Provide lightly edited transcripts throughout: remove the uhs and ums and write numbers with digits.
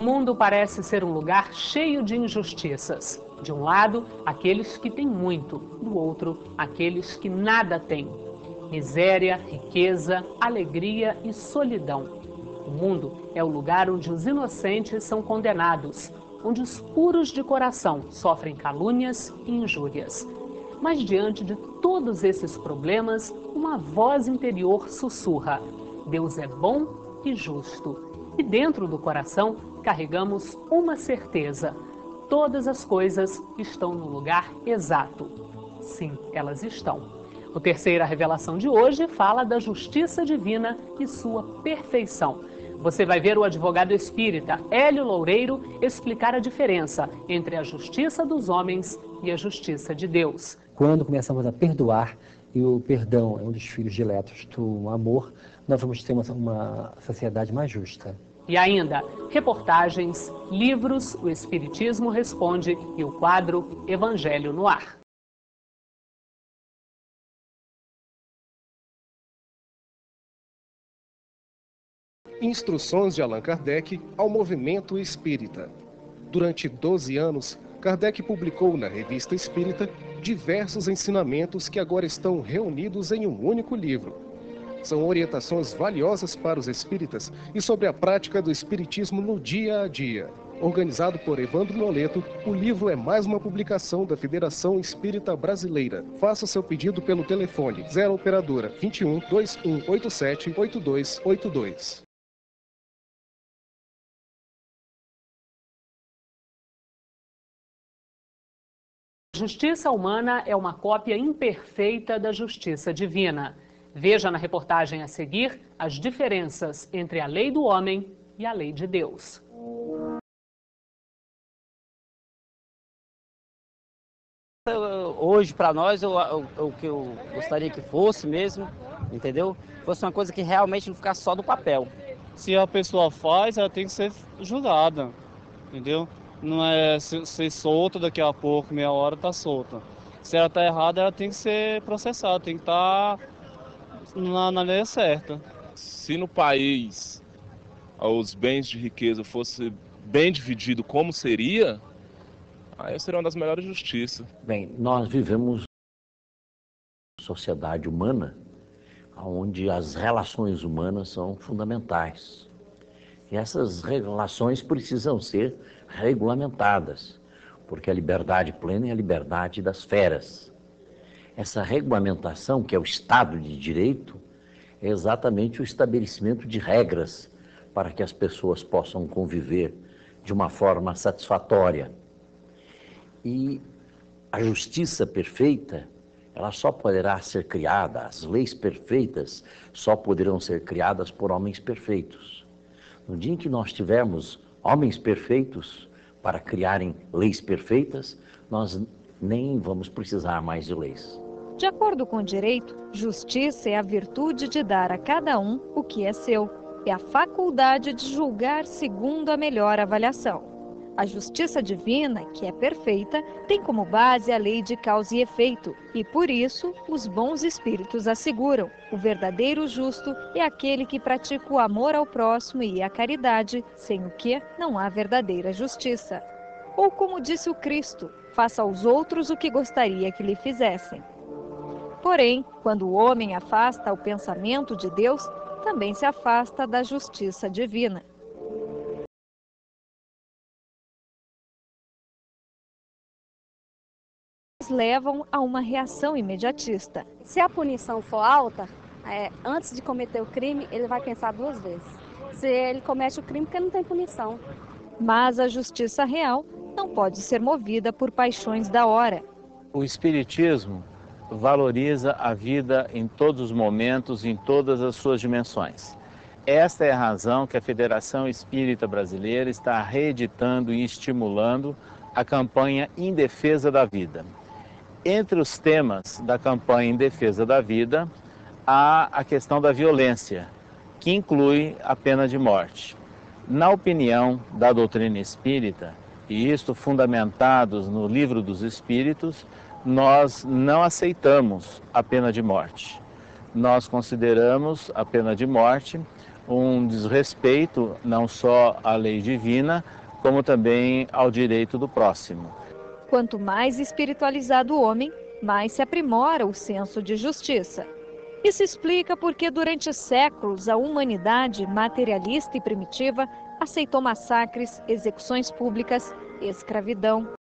O mundo parece ser um lugar cheio de injustiças. De um lado, aqueles que têm muito, do outro, aqueles que nada têm. Miséria, riqueza, alegria e solidão. O mundo é o lugar onde os inocentes são condenados, onde os puros de coração sofrem calúnias e injúrias. Mas diante de todos esses problemas, uma voz interior sussurra: Deus é bom e justo. E dentro do coração carregamos uma certeza: todas as coisas estão no lugar exato. Sim, elas estão. O Terceira Revelação de hoje fala da justiça divina e sua perfeição. Você vai ver o advogado espírita Hélio Loureiro explicar a diferença entre a justiça dos homens e a justiça de Deus. Quando começamos a perdoar, e o perdão é um dos filhos diletos do amor, nós vamos ter uma sociedade mais justa. E ainda, reportagens, livros, o Espiritismo Responde e o quadro Evangelho no Ar. Instruções de Allan Kardec ao movimento espírita. Durante 12 anos, Kardec publicou na Revista Espírita diversos ensinamentos que agora estão reunidos em um único livro. São orientações valiosas para os espíritas e sobre a prática do espiritismo no dia a dia. Organizado por Evandro Noleto, o livro é mais uma publicação da Federação Espírita Brasileira. Faça seu pedido pelo telefone 0 operadora 21 2187 8282. A justiça humana é uma cópia imperfeita da justiça divina. Veja na reportagem a seguir as diferenças entre a lei do homem e a lei de Deus. Hoje, para nós, o que eu gostaria que fosse mesmo, entendeu? Fosse uma coisa que realmente não ficasse só do papel. Se a pessoa faz, ela tem que ser julgada, entendeu? Não é ser solta daqui a pouco, meia hora tá solta. Se ela tá errada, ela tem que ser processada, tem que estar na lei certa. Se no país os bens de riqueza fossem bem divididos como seria, aí seria uma das melhores justiças. Bem, nós vivemos uma sociedade humana onde as relações humanas são fundamentais. E essas relações precisam ser regulamentadas, porque a liberdade plena é a liberdade das feras. Essa regulamentação, que é o Estado de Direito, é exatamente o estabelecimento de regras para que as pessoas possam conviver de uma forma satisfatória. E a justiça perfeita, ela só poderá ser criada, as leis perfeitas só poderão ser criadas por homens perfeitos. No dia em que nós tivermos homens perfeitos para criarem leis perfeitas, nós nem vamos precisar mais de leis. De acordo com o direito, justiça é a virtude de dar a cada um o que é seu. É a faculdade de julgar segundo a melhor avaliação. A justiça divina, que é perfeita, tem como base a lei de causa e efeito, e por isso os bons espíritos asseguram: o verdadeiro justo é aquele que pratica o amor ao próximo e a caridade, sem o que não há verdadeira justiça. Ou como disse o Cristo: faça aos outros o que gostaria que lhe fizessem. Porém, quando o homem afasta o pensamento de Deus, também se afasta da justiça divina. Levam a uma reação imediatista. Se a punição for alta, antes de cometer o crime, ele vai pensar duas vezes. Se ele comete o crime, porque não tem punição. Mas a justiça real não pode ser movida por paixões da hora. O Espiritismo valoriza a vida em todos os momentos, em todas as suas dimensões. Esta é a razão que a Federação Espírita Brasileira está reeditando e estimulando a campanha Em Defesa da Vida. Entre os temas da campanha Em Defesa da Vida, há a questão da violência, que inclui a pena de morte. Na opinião da doutrina espírita, e isto fundamentados no Livro dos Espíritos, nós não aceitamos a pena de morte. Nós consideramos a pena de morte um desrespeito não só à lei divina, como também ao direito do próximo. Quanto mais espiritualizado o homem, mais se aprimora o senso de justiça. Isso explica porque durante séculos a humanidade materialista e primitiva aceitou massacres, execuções públicas, escravidão.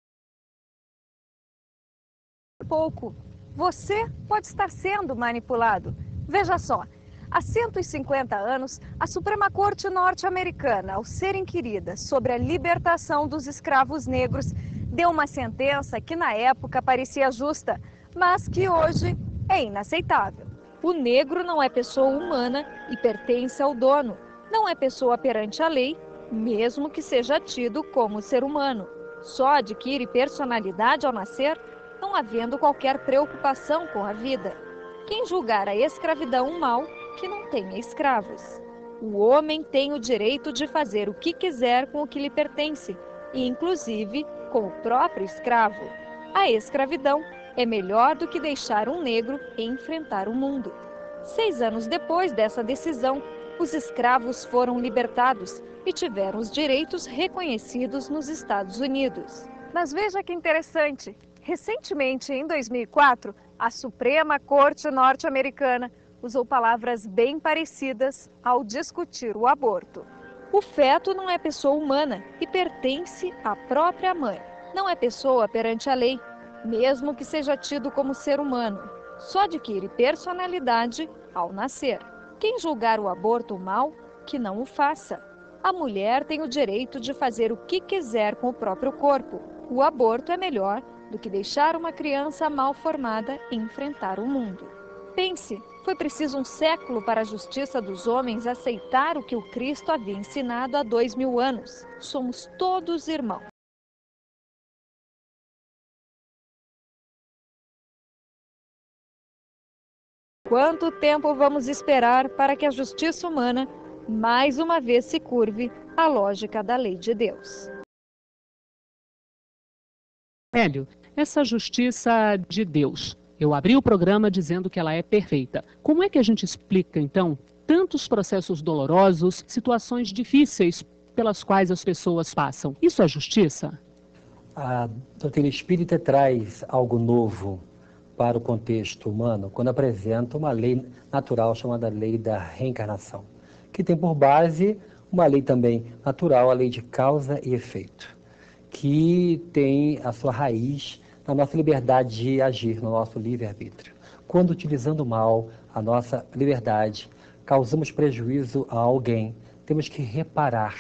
Pouco. Você pode estar sendo manipulado. Veja só, há 150 anos, a Suprema Corte norte-americana, ao ser inquirida sobre a libertação dos escravos negros, deu uma sentença que na época parecia justa, mas que hoje é inaceitável. O negro não é pessoa humana e pertence ao dono. Não é pessoa perante a lei, mesmo que seja tido como ser humano. Só adquire personalidade ao nascer, não havendo qualquer preocupação com a vida. Quem julgar a escravidão um mal, que não tenha escravos. O homem tem o direito de fazer o que quiser com o que lhe pertence, e inclusive com o próprio escravo. A escravidão é melhor do que deixar um negro enfrentar o mundo. 6 anos depois dessa decisão, os escravos foram libertados e tiveram os direitos reconhecidos nos Estados Unidos. Mas veja que interessante, recentemente, em 2004, a Suprema Corte norte-americana usou palavras bem parecidas ao discutir o aborto. O feto não é pessoa humana e pertence à própria mãe. Não é pessoa perante a lei, mesmo que seja tido como ser humano. Só adquire personalidade ao nascer. Quem julgar o aborto mal, que não o faça. A mulher tem o direito de fazer o que quiser com o próprio corpo. O aborto é melhor do que deixar uma criança mal formada enfrentar o mundo. Pense, foi preciso um século para a justiça dos homens aceitar o que o Cristo havia ensinado há 2000 anos. Somos todos irmãos. Quanto tempo vamos esperar para que a justiça humana, mais uma vez, se curve à lógica da lei de Deus? Hélio, essa justiça de Deus, eu abri o programa dizendo que ela é perfeita. Como é que a gente explica, então, tantos processos dolorosos, situações difíceis pelas quais as pessoas passam? Isso é justiça? A doutrina espírita traz algo novo para o contexto humano quando apresenta uma lei natural chamada lei da reencarnação, que tem por base uma lei também natural, a lei de causa e efeito, que tem a sua raiz na nossa liberdade de agir, no nosso livre-arbítrio. Quando, utilizando mal a nossa liberdade, causamos prejuízo a alguém, temos que reparar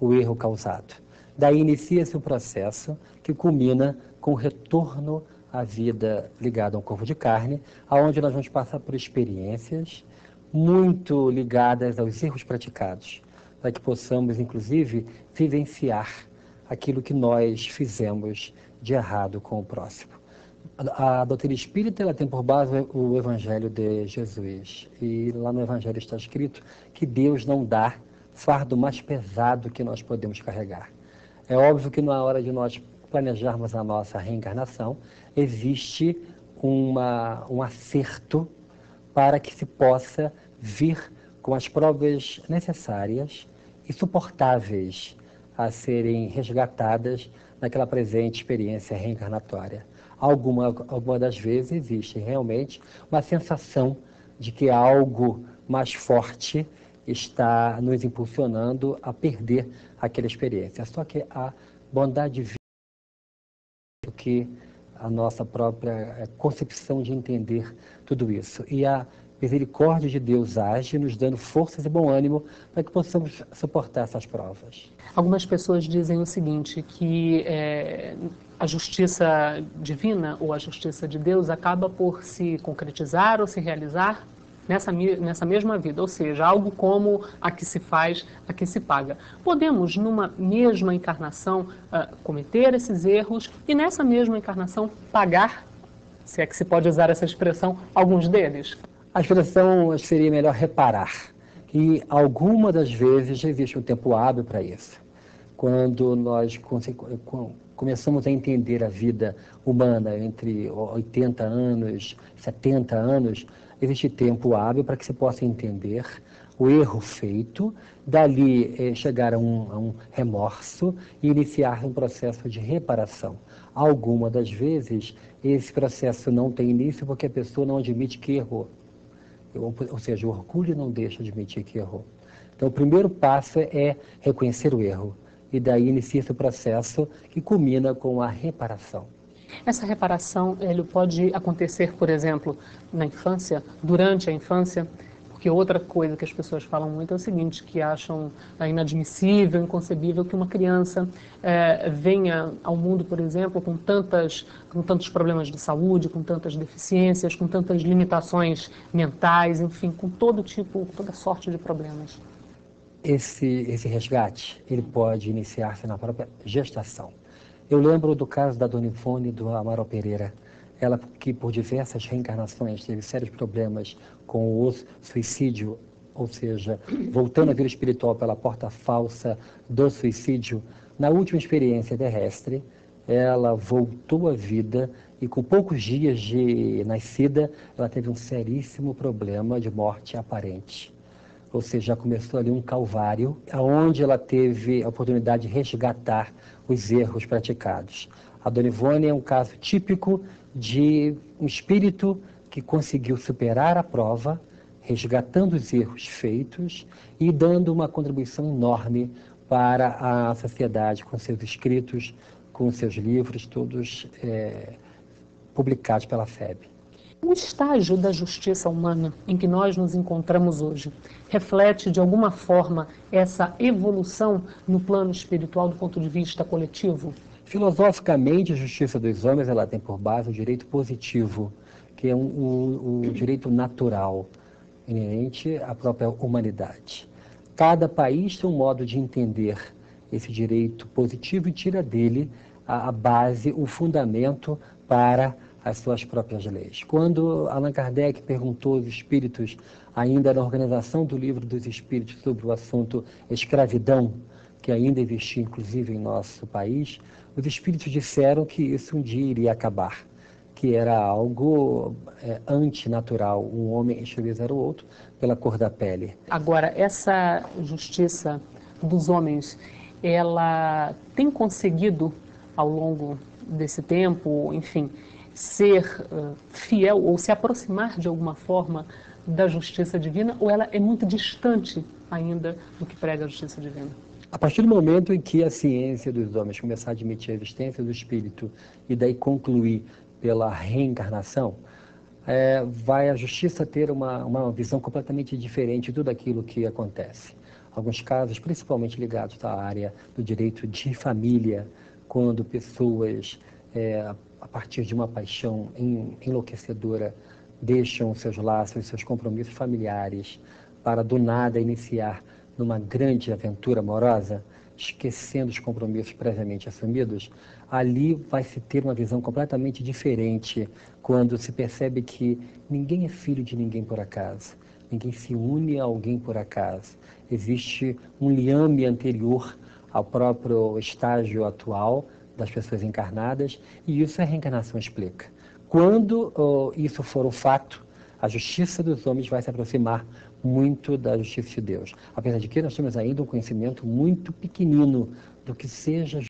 o erro causado. Daí inicia-se um processo que culmina com o retorno à vida ligada a um corpo de carne, onde nós vamos passar por experiências muito ligadas aos erros praticados, para que possamos, inclusive, vivenciar aquilo que nós fizemos de errado com o próximo. A doutrina espírita ela tem por base o Evangelho de Jesus. E lá no Evangelho está escrito que Deus não dá fardo mais pesado que nós podemos carregar. É óbvio que na hora de nós planejarmos a nossa reencarnação, existe um acerto para que se possa vir com as provas necessárias e suportáveis a serem resgatadas naquela presente experiência reencarnatória. Alguma das vezes existe realmente uma sensação de que algo mais forte está nos impulsionando a perder aquela experiência. Só que a bondade divina do que a nossa própria concepção de entender tudo isso. E a misericórdia de Deus age, nos dando forças e bom ânimo para que possamos suportar essas provas. Algumas pessoas dizem o seguinte, que a justiça divina ou a justiça de Deus acaba por se concretizar ou se realizar nessa mesma vida, ou seja, algo como a que se faz, a que se paga. Podemos, numa mesma encarnação, cometer esses erros e nessa mesma encarnação pagar, se é que se pode usar essa expressão, alguns deles? A expressão seria melhor reparar. E alguma das vezes já existe um tempo hábil para isso. Quando nós começamos a entender a vida humana entre 80 anos, 70 anos, existe tempo hábil para que se possa entender o erro feito, dali chegar a um remorso e iniciar um processo de reparação. Algumas das vezes, esse processo não tem início porque a pessoa não admite que errou. Ou seja, o orgulho não deixa de admitir que errou. Então, o primeiro passo é reconhecer o erro. E daí inicia-se o processo que culmina com a reparação. Essa reparação ele pode acontecer, por exemplo, na infância, durante a infância, porque outra coisa que as pessoas falam muito é o seguinte, que acham inadmissível, inconcebível que uma criança venha ao mundo, por exemplo, com tantos problemas de saúde, com tantas deficiências, com tantas limitações mentais, enfim, com toda sorte de problemas. Esse resgate, ele pode iniciar-se na própria gestação. Eu lembro do caso da Dona Ivone do Amaral Pereira, ela que por diversas reencarnações teve sérios problemas com o suicídio, ou seja, voltando à vida espiritual pela porta falsa do suicídio. Na última experiência terrestre, ela voltou à vida e com poucos dias de nascida, ela teve um seríssimo problema de morte aparente. Ou seja, já começou ali um calvário, onde ela teve a oportunidade de resgatar os erros praticados. A Dona Ivone é um caso típico de um espírito que conseguiu superar a prova, resgatando os erros feitos e dando uma contribuição enorme para a sociedade, com seus escritos, com seus livros, todos publicados pela FEB. O estágio da justiça humana em que nós nos encontramos hoje reflete, de alguma forma, essa evolução no plano espiritual do ponto de vista coletivo? Filosoficamente, a justiça dos homens ela tem por base o direito positivo, que é um direito natural, inerente à própria humanidade. Cada país tem um modo de entender esse direito positivo e tira dele a base, o fundamento para as suas próprias leis. Quando Allan Kardec perguntou aos espíritos, ainda na organização do Livro dos Espíritos, sobre o assunto escravidão, que ainda existia inclusive em nosso país, os espíritos disseram que isso um dia iria acabar, que era algo antinatural, um homem escravizar o outro pela cor da pele. Agora, essa justiça dos homens, ela tem conseguido, ao longo desse tempo, enfim, ser fiel ou se aproximar de alguma forma da justiça divina, ou ela é muito distante ainda do que prega a justiça divina? A partir do momento em que a ciência dos homens começar a admitir a existência do espírito e daí concluir pela reencarnação, vai a justiça ter uma visão completamente diferente de tudo aquilo que acontece. Alguns casos, principalmente ligados à área do direito de família, quando pessoas, a partir de uma paixão enlouquecedora, deixam seus laços, seus compromissos familiares, para do nada iniciar numa grande aventura amorosa, esquecendo os compromissos previamente assumidos, ali vai se ter uma visão completamente diferente quando se percebe que ninguém é filho de ninguém por acaso, ninguém se une a alguém por acaso. Existe um liame anterior ao próprio estágio atual das pessoas encarnadas, e isso a reencarnação explica. Quando isso for um fato, a justiça dos homens vai se aproximar muito da justiça de Deus. Apesar de que nós temos ainda um conhecimento muito pequenino do que seja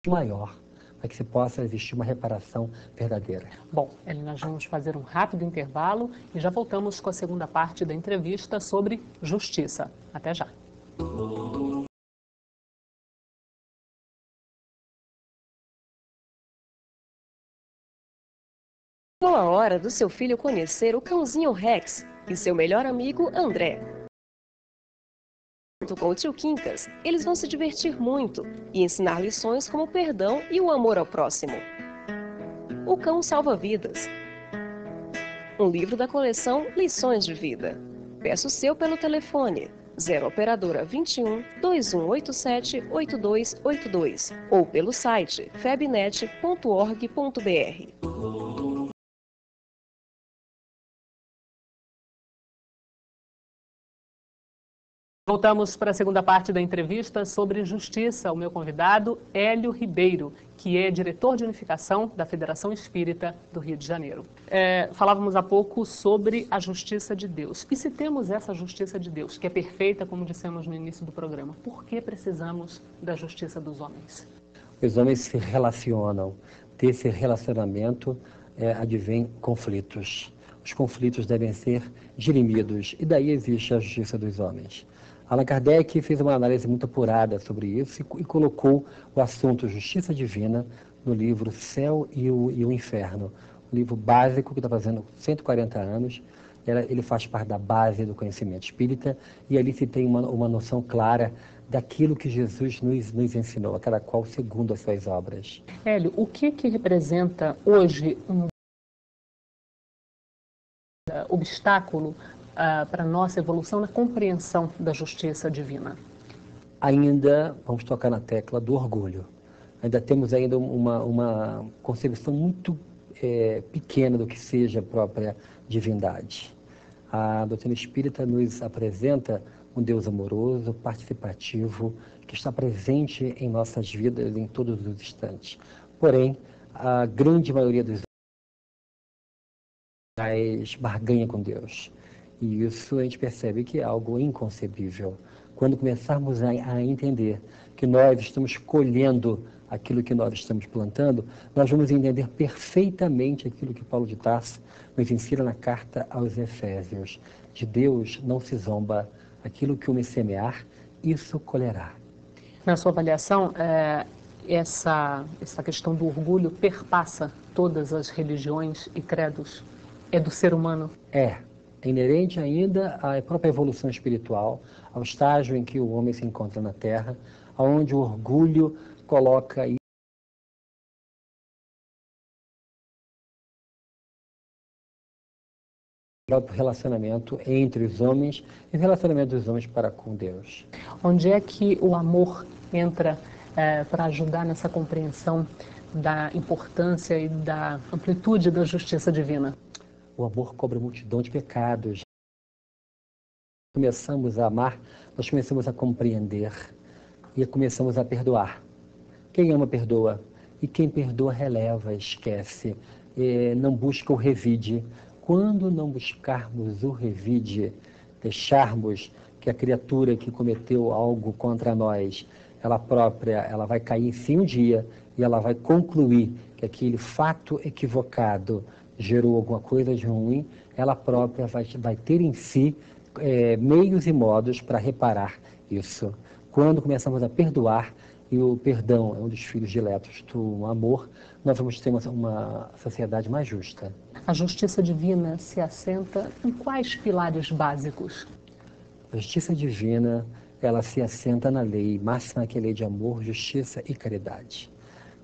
maior, para que se possa existir uma reparação verdadeira. Bom, nós vamos fazer um rápido intervalo e já voltamos com a segunda parte da entrevista sobre justiça. Até já. Chegou a hora do seu filho conhecer o cãozinho Rex e seu melhor amigo André. Junto com o tio Quincas, eles vão se divertir muito e ensinar lições como o perdão e o amor ao próximo. O Cão Salva Vidas. Um livro da coleção Lições de Vida. Peça o seu pelo telefone 0 operadora 21 2187 8282 ou pelo site febnet.org.br. Voltamos para a segunda parte da entrevista sobre justiça. O meu convidado, Hélio Ribeiro, que é diretor de unificação da Federação Espírita do Rio de Janeiro. Falávamos há pouco sobre a justiça de Deus. E se temos essa justiça de Deus, que é perfeita, como dissemos no início do programa, por que precisamos da justiça dos homens? Os homens se relacionam. Desse relacionamento advém conflitos. Os conflitos devem ser dirimidos. E daí existe a justiça dos homens. Allan Kardec fez uma análise muito apurada sobre isso e colocou o assunto justiça divina no livro Céu e o Inferno, um livro básico que está fazendo 140 anos. Ele faz parte da base do conhecimento espírita e ali se tem uma noção clara daquilo que Jesus nos ensinou, a cada qual segundo as suas obras. Hélio, o que representa hoje um obstáculo para a nossa evolução na compreensão da justiça divina? Ainda vamos tocar na tecla do orgulho. Ainda temos ainda uma concepção muito pequena do que seja a própria divindade. A doutrina espírita nos apresenta um Deus amoroso, participativo, que está presente em nossas vidas em todos os instantes. Porém, a grande maioria dos homens barganha com Deus. E isso a gente percebe que é algo inconcebível. Quando começarmos a entender que nós estamos colhendo aquilo que nós estamos plantando, nós vamos entender perfeitamente aquilo que Paulo de Tarso nos ensina na carta aos Efésios. De Deus não se zomba, aquilo que o homem semear, isso colherá. Na sua avaliação, essa questão do orgulho perpassa todas as religiões e credos? É do ser humano? É inerente ainda à própria evolução espiritual, ao estágio em que o homem se encontra na Terra, onde o orgulho coloca o próprio relacionamento entre os homens e o relacionamento dos homens para com Deus. Onde é que o amor entra para ajudar nessa compreensão da importância e da amplitude da justiça divina? O amor cobre multidão de pecados. Começamos a amar, nós começamos a compreender e começamos a perdoar. Quem ama, perdoa. E quem perdoa, releva, esquece. Não busca o revide. Quando não buscarmos o revide, deixarmos que a criatura que cometeu algo contra nós, ela própria, ela vai cair em si um dia e ela vai concluir que aquele fato equivocado gerou alguma coisa de ruim, ela própria vai ter em si meios e modos para reparar isso. Quando começamos a perdoar, e o perdão é um dos filhos diletos do amor, nós vamos ter uma sociedade mais justa. A justiça divina se assenta em quais pilares básicos? A justiça divina, ela se assenta na lei máxima, que é a lei de amor, justiça e caridade.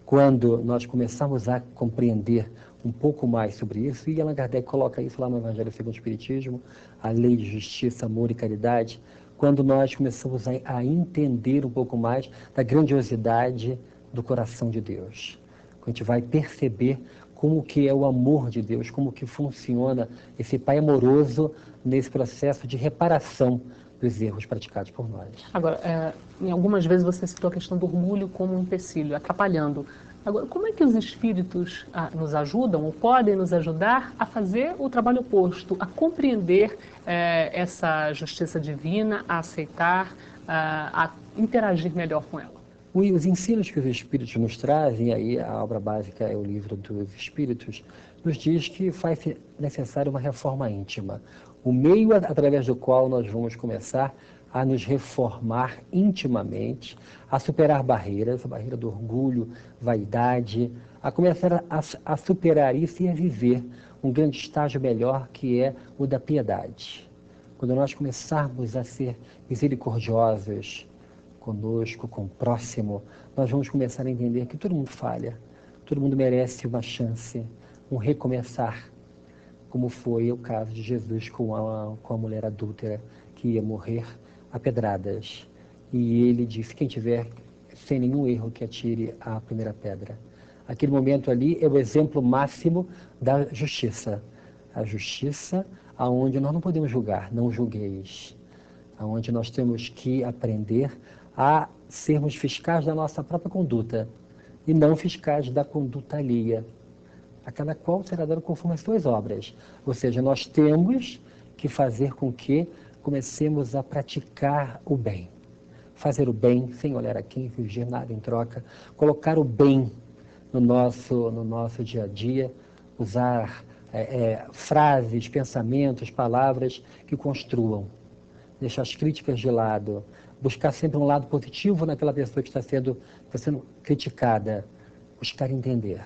Quando nós começamos a compreender um pouco mais sobre isso, e Allan Kardec coloca isso lá no Evangelho segundo o Espiritismo, a lei de justiça, amor e caridade, quando nós começamos a entender um pouco mais da grandiosidade do coração de Deus. Quando a gente vai perceber como que é o amor de Deus, como que funciona esse Pai amoroso nesse processo de reparação dos erros praticados por nós. Agora, em algumas vezes você citou a questão do orgulho como um empecilho, atrapalhando. Agora, como é que os espíritos nos ajudam ou podem nos ajudar a fazer o trabalho oposto, a compreender essa justiça divina, a aceitar, a interagir melhor com ela? Os ensinos que os espíritos nos trazem, aí a obra básica é o livro dos espíritos, nos diz que faz necessário uma reforma íntima. O meio através do qual nós vamos começar a nos reformar intimamente, a superar barreiras, a barreira do orgulho, vaidade, a começar a superar isso e a viver um grande estágio melhor, que é o da piedade. Quando nós começarmos a ser misericordiosos conosco, com o próximo, nós vamos começar a entender que todo mundo falha, todo mundo merece uma chance, um recomeçar, como foi o caso de Jesus com a mulher adúltera que ia morrer a pedradas. E ele disse, quem tiver sem nenhum erro que atire a primeira pedra. Aquele momento ali é o exemplo máximo da justiça. A justiça aonde nós não podemos julgar, não julgueis. onde nós temos que aprender a sermos fiscais da nossa própria conduta e não fiscais da conduta alheia, a cada qual será dado conforme as suas obras. Ou seja, nós temos que fazer com que comecemos a praticar o bem. Fazer o bem sem olhar a quem, exigir nada em troca, colocar o bem no nosso dia a dia, usar frases, pensamentos, palavras que construam, deixar as críticas de lado, buscar sempre um lado positivo naquela pessoa que está sendo criticada, buscar entender.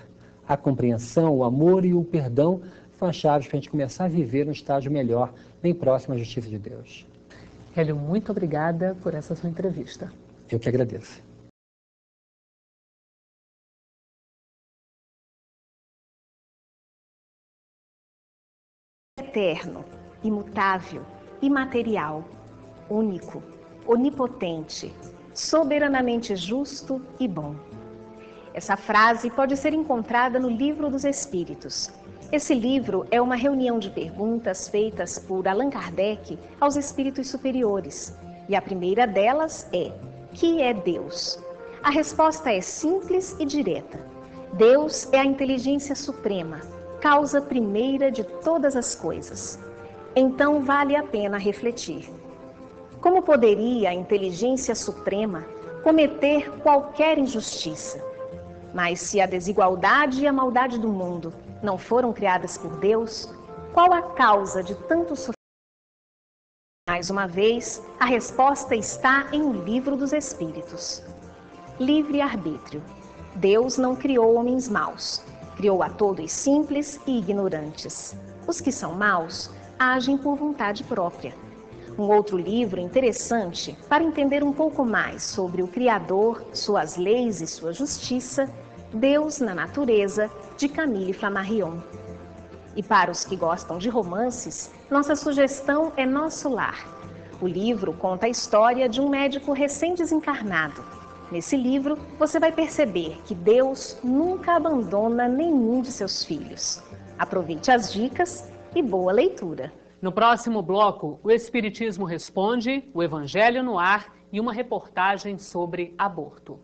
A compreensão, o amor e o perdão são as chaves para a gente começar a viver um estágio melhor, bem próximo à justiça de Deus. Hélio, muito obrigada por essa sua entrevista. Eu que agradeço. Eterno, imutável, imaterial, único, onipotente, soberanamente justo e bom. Essa frase pode ser encontrada no Livro dos Espíritos. Esse livro é uma reunião de perguntas feitas por Allan Kardec aos espíritos superiores. E a primeira delas é: que é Deus? A resposta é simples e direta. Deus é a inteligência suprema, causa primeira de todas as coisas. Então vale a pena refletir. Como poderia a inteligência suprema cometer qualquer injustiça? Mas se a desigualdade e a maldade do mundo não foram criadas por Deus, qual a causa de tanto sofrimento? Mais uma vez, a resposta está em O Livro dos Espíritos. Livre-arbítrio. Deus não criou homens maus. Criou a todos simples e ignorantes. Os que são maus agem por vontade própria. Um outro livro interessante para entender um pouco mais sobre o Criador, suas leis e sua justiça, Deus na Natureza, de Camille Flammarion. E para os que gostam de romances, nossa sugestão é Nosso Lar. O livro conta a história de um médico recém-desencarnado. Nesse livro, você vai perceber que Deus nunca abandona nenhum de seus filhos. Aproveite as dicas e boa leitura. No próximo bloco, o Espiritismo Responde, o Evangelho no Ar e uma reportagem sobre aborto.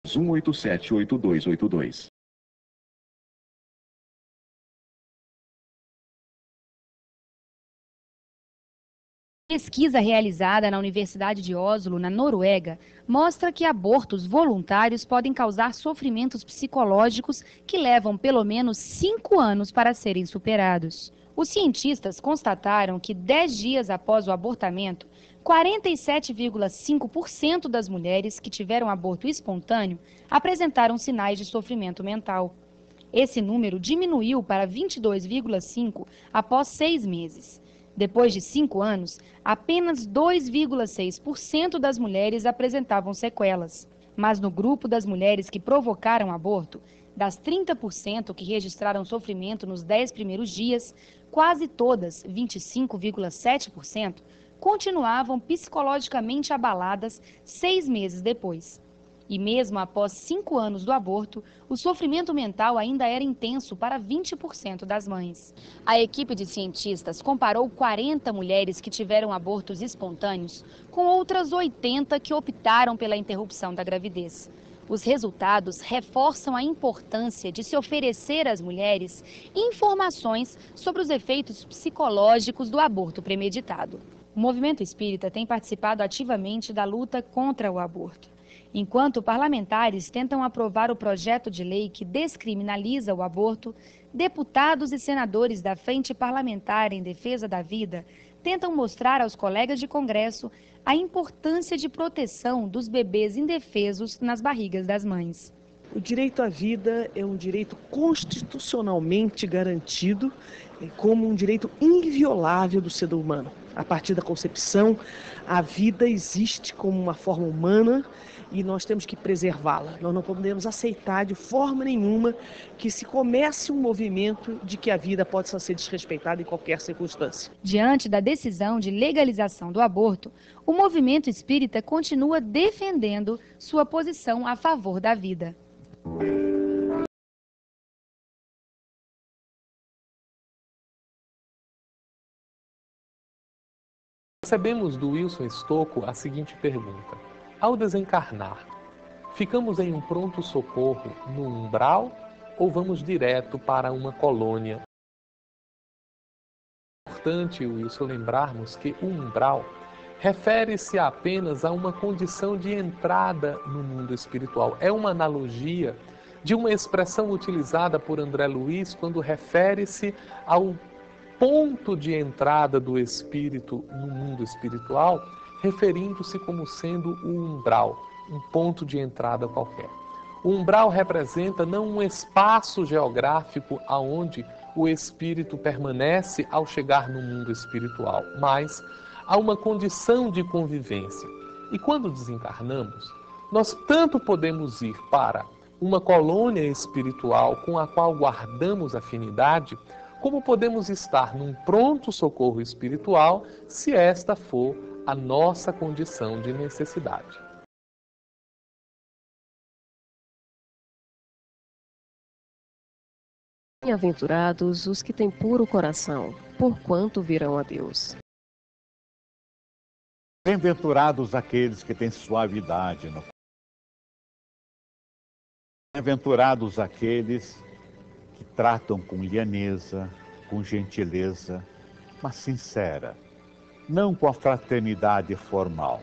(1878282). Pesquisa realizada na Universidade de Oslo, na Noruega, mostra que abortos voluntários podem causar sofrimentos psicológicos que levam pelo menos 5 anos para serem superados. Os cientistas constataram que 10 dias após o abortamento, 47,5% das mulheres que tiveram aborto espontâneo apresentaram sinais de sofrimento mental. Esse número diminuiu para 22,5% após 6 meses. Depois de 5 anos, apenas 2,6% das mulheres apresentavam sequelas. Mas no grupo das mulheres que provocaram aborto, das 30% que registraram sofrimento nos 10 primeiros dias, quase todas, 25,7%, continuavam psicologicamente abaladas 6 meses depois. E mesmo após 5 anos do aborto, o sofrimento mental ainda era intenso para 20% das mães. A equipe de cientistas comparou 40 mulheres que tiveram abortos espontâneos com outras 80 que optaram pela interrupção da gravidez. Os resultados reforçam a importância de se oferecer às mulheres informações sobre os efeitos psicológicos do aborto premeditado. O movimento espírita tem participado ativamente da luta contra o aborto. Enquanto parlamentares tentam aprovar o projeto de lei que descriminaliza o aborto, deputados e senadores da Frente Parlamentar em Defesa da Vida tentam mostrar aos colegas de Congresso a importância de proteção dos bebês indefesos nas barrigas das mães. O direito à vida é um direito constitucionalmente garantido como um direito inviolável do ser humano. A partir da concepção, a vida existe como uma forma humana e nós temos que preservá-la. Nós não podemos aceitar de forma nenhuma que se comece um movimento de que a vida possa ser desrespeitada em qualquer circunstância. Diante da decisão de legalização do aborto, o movimento espírita continua defendendo sua posição a favor da vida. Recebemos do Wilson Estocco a seguinte pergunta: ao desencarnar, ficamos em um pronto-socorro no umbral ou vamos direto para uma colônia? É importante, Wilson, lembrarmos que o umbral refere-se apenas a uma condição de entrada no mundo espiritual. É uma analogia de uma expressão utilizada por André Luiz quando refere-se ao ponto de entrada do espírito no mundo espiritual, referindo-se como sendo o umbral, um ponto de entrada qualquer. O umbral representa não um espaço geográfico aonde o espírito permanece ao chegar no mundo espiritual, mas há uma condição de convivência. E quando desencarnamos, nós tanto podemos ir para uma colônia espiritual com a qual guardamos afinidade, como podemos estar num pronto-socorro espiritual, se esta for a nossa condição de necessidade. Bem-aventurados os que têm puro coração, porquanto virão a Deus. Bem-aventurados aqueles que têm suavidade no coração. Bem-aventurados aqueles que tratam com lhaneza, com gentileza, mas sincera, não com a fraternidade formal,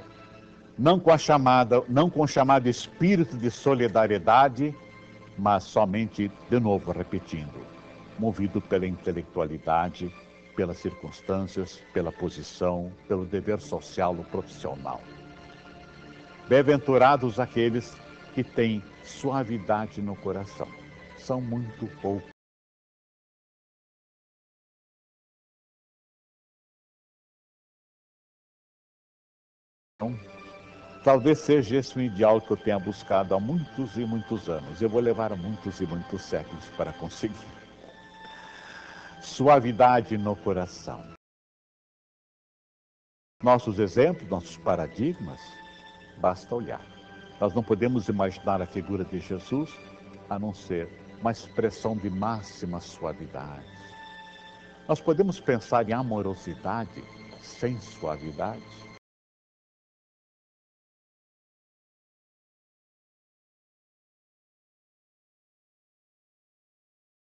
não com o chamado espírito de solidariedade, mas somente, de novo repetindo, movido pela intelectualidade, pelas circunstâncias, pela posição, pelo dever social ou profissional. Bem-aventurados aqueles que têm suavidade no coração. São muito poucos. Então, talvez seja esse o ideal que eu tenha buscado há muitos e muitos anos. Eu vou levar muitos e muitos séculos para conseguir. Suavidade no coração. Nossos exemplos, nossos paradigmas, basta olhar. Nós não podemos imaginar a figura de Jesus a não ser uma expressão de máxima suavidade. Nós podemos pensar em amorosidade sem suavidade?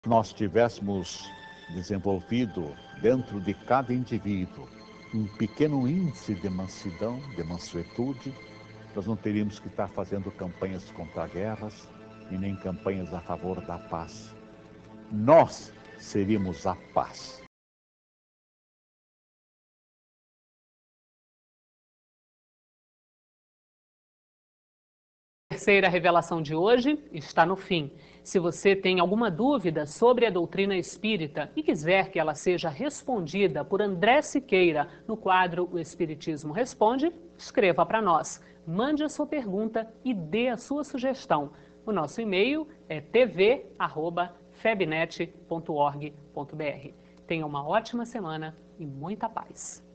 Se nós tivéssemos desenvolvido dentro de cada indivíduo um pequeno índice de mansidão, de mansuetude, nós não teríamos que estar fazendo campanhas contra guerras e nem campanhas a favor da paz. Nós seríamos a paz. A terceira revelação de hoje está no fim. Se você tem alguma dúvida sobre a doutrina espírita e quiser que ela seja respondida por André Siqueira no quadro O Espiritismo Responde, escreva para nós. Mande a sua pergunta e dê a sua sugestão. O nosso e-mail é tv@febnet.org.br. Tenha uma ótima semana e muita paz.